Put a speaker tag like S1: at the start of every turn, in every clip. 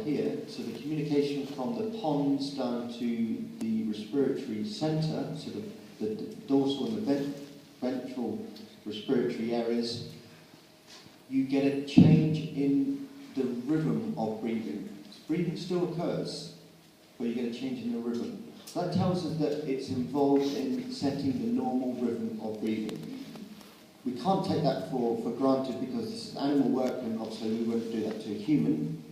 S1: here, so the communication from the pons down to the respiratory centre, so the dorsal and the ventral respiratory areas, you get a change in the rhythm of breathing. Breathing still occurs, but you get a change in the rhythm. So that tells us that it's involved in setting the normal rhythm of breathing. We can't take that for granted because this is animal work, and obviously we won't do that to a human,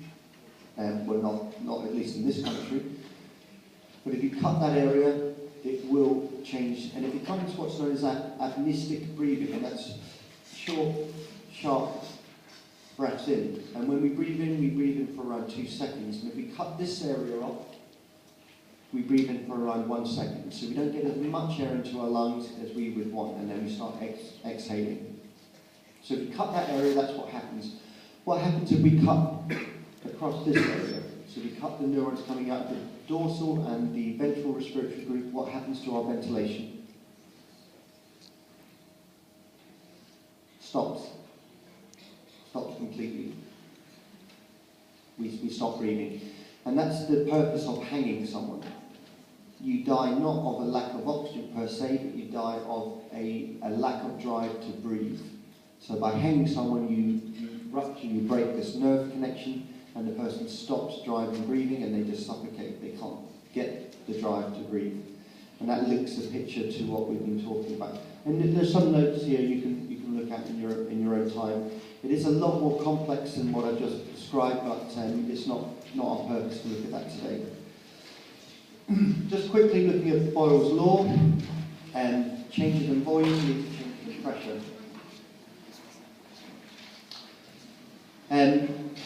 S1: well, not at least in this country. But if you cut that area, it will change, and it becomes what's known as apneistic breathing, and that's short, sharp breaths in. And when we breathe in for around 2 seconds, and if we cut this area off, we breathe in for around 1 second. So we don't get as much air into our lungs as we would want, and then we start exhaling. So if we cut that area, that's what happens. What happens if we cut across this area? So we cut the neurons coming out of the dorsal and the ventral respiratory group. What happens to our ventilation? Stops completely. We stop breathing. And that's the purpose of hanging someone. You die not of a lack of oxygen per se, but you die of a lack of drive to breathe. So by hanging someone, you rupture, you break this nerve connection, and the person stops driving breathing, and they just suffocate. They can't get the drive to breathe. And that links the picture to what we've been talking about. And there's some notes here you can look at in your own time. It is a lot more complex than what I've just described, but it's not on purpose to look at that today. Just quickly looking at Boyle's law, and changes in volume lead to changes in pressure.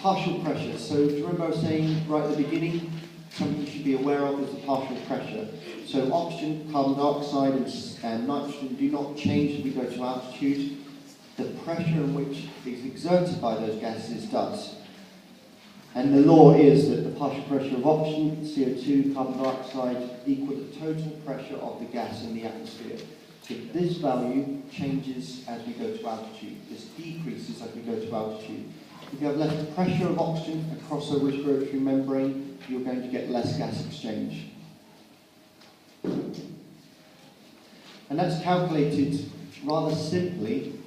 S1: Partial pressure. So do you remember I was saying right at the beginning, something you should be aware of is the partial pressure. So oxygen, carbon dioxide and nitrogen do not change as we go to altitude. The pressure in which is exerted by those gases does. And the law is that the partial pressure of oxygen, CO2, carbon dioxide equal the total pressure of the gas in the atmosphere. So this value changes as we go to altitude. This decreases as we go to altitude. If you have less pressure of oxygen across a respiratory membrane, you're going to get less gas exchange. And that's calculated rather simply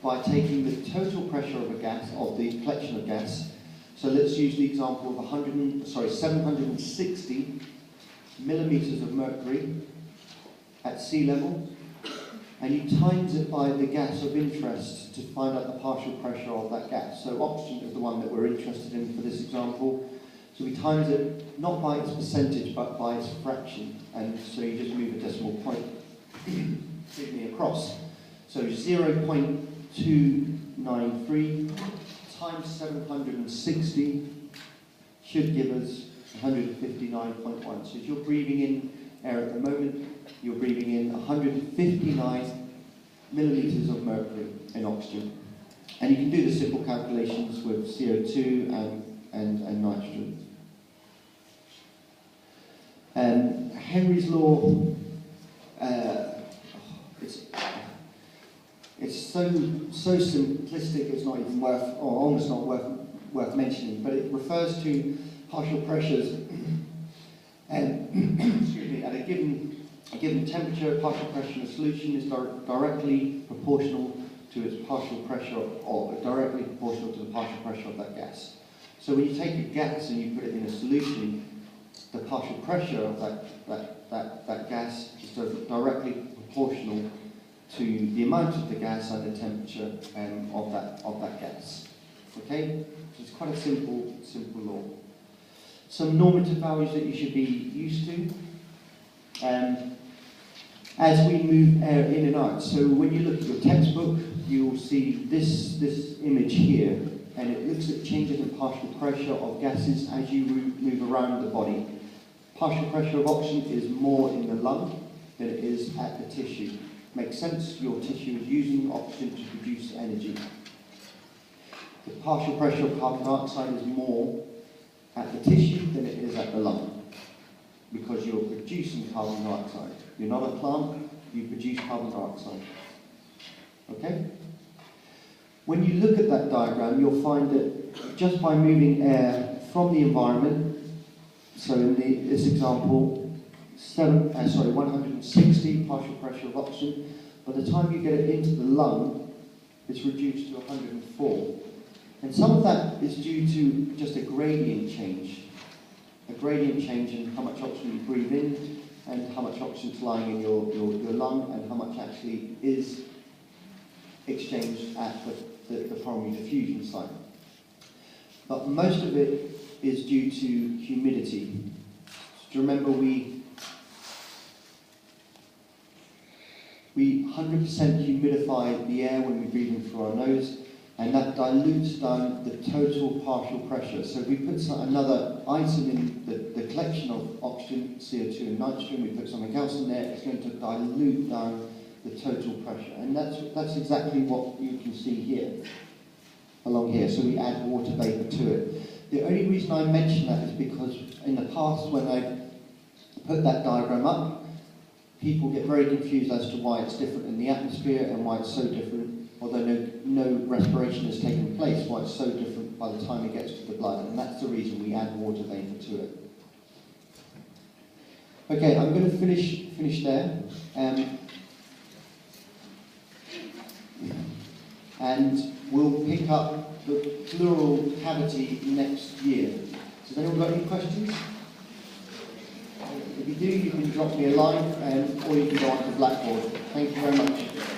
S1: by taking the total pressure of a gas, of the collection of gas. So let's use the example of 760 millimeters of mercury at sea level, and you times it by the gas of interest to find out the partial pressure of that gas. So oxygen is the one that we're interested in for this example. So we times it not by its percentage, but by its fraction. And so you just move a decimal point across. So 0.293 times 760 should give us 159.1. So if you're breathing in air at the moment, you're breathing in 159 millimeters of mercury in oxygen. And you can do the simple calculations with CO2 and nitrogen. Henry's law, it's so simplistic it's not even worth, or almost not worth mentioning, but it refers to partial pressures and excuse me, at a given temperature, partial pressure in a solution is directly proportional to its partial pressure, or directly proportional to the partial pressure of that gas. So when you take a gas and you put it in a solution, the partial pressure of that gas is directly proportional to the amount of the gas and the temperature of that gas. Okay, so it's quite a simple law. Some normative values that you should be used to as we move air in and out. So when you look at your textbook, you will see this image here, and it looks at changes in partial pressure of gases as you move around the body. Partial pressure of oxygen is more in the lung than it is at the tissue. Makes sense? Your tissue is using oxygen to produce energy. The partial pressure of carbon dioxide is more at the tissue than it is at the lung, because you're producing carbon dioxide. You're not a plant, you produce carbon dioxide. Okay? When you look at that diagram, you'll find that just by moving air from the environment, so in this example, 160 partial pressure of oxygen, by the time you get it into the lung, it's reduced to 104. And some of that is due to just a gradient change in how much oxygen you breathe in, and how much oxygen is lying in your lung, and how much actually is exchanged at the primary diffusion site. But most of it is due to humidity. Do you remember we 100% humidify the air when we breathe in through our nose, and that dilutes down the total partial pressure. So if we put another item in the collection of oxygen, CO2 and nitrogen, we put something else in there, it's going to dilute down the total pressure. And that's exactly what you can see here, along here. So we add water vapour to it. The only reason I mention that is because in the past, when I put that diagram up, people get very confused as to why it's different in the atmosphere and why it's so different, although no respiration has taken place, why it's so different by the time it gets to the blood. And that's the reason we add water vapour to it. Okay, I'm going to finish there. And we'll pick up the pleural cavity next year. Has anyone got any questions? If you do, you can drop me a line, or you can go onto Blackboard. Thank you very much.